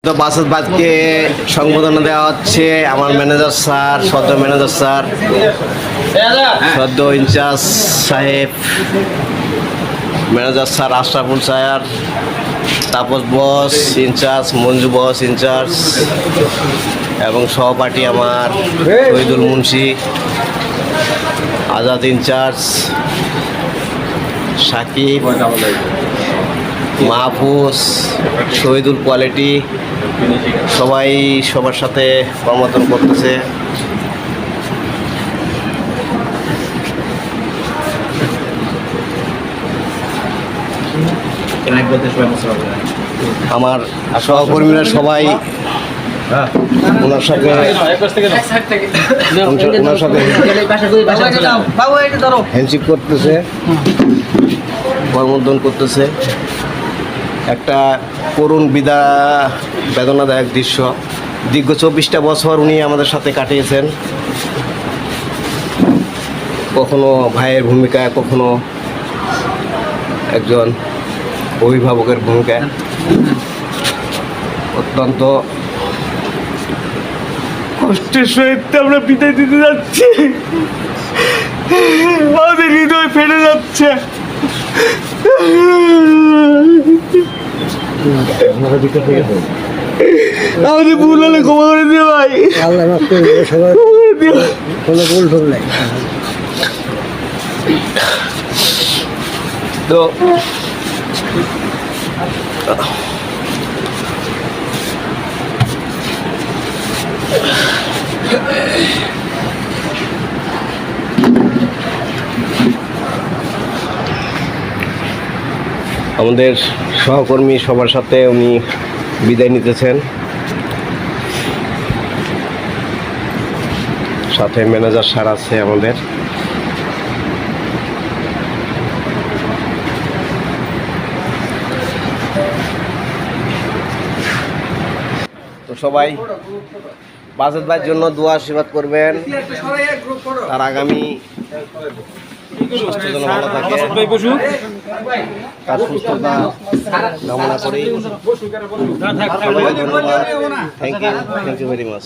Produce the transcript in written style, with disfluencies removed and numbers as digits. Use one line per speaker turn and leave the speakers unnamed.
তো বাসকে সংবর্ধনা দেওয়া হচ্ছে আমার ম্যানেজার স্যার, সদ্য ম্যানেজার স্যার, সদ্য ইনচার্জ সাহেব, manager sir Ashraful sir, Tapas boss in-charge, Manju boss in-charge এবং সহপাঠী আমার শহীদুল মুন্সি, আজাদ ইনচার্জ, সাকিব, মাহফুজ, শহীদুল কোয়ালিটি, সবাই সবার সাথে কর্মরত করতেছে। আমার সহকর্মীরা সবাই ওনার সাথে হ্যান্ডশেক করতেছে, কর্মোদ্ধান করতেছে। একটা করুণ বেদনাদায়ক দৃশ্য। দীর্ঘ 24টা বছর উনি আমাদের সাথে কাটিয়েছেন, কখনো ভাইয়ের ভূমিকায়, কখনো একজন অভিভাবকের ভূমিকায়। অত্যন্ত কষ্টের সহিত আমরা বিদায় দিতে যাচ্ছি, আমাদের হৃদয় ফেটে যাচ্ছে। আমাদের ভুল হলে ক্ষমা করে দিও ভাই, আল্লাহ মাফ করে দিও, সবার কোনো ভুল ভুল নাই। তো আমাদের সহকর্মী সবার সাথে উনি বিদায় নিতেছেন, সাথে ম্যানেজার স্যার আছে আমাদের। তো সবাই বাজেদ ভাইয়ের জন্য দোয়া আশীর্বাদ করবেন, তার আগামী সুস্থ যেন ভালো থাকে, তার সুস্থতা কামনা করি। সবাইকে ধন্যবাদ। Thank you very much.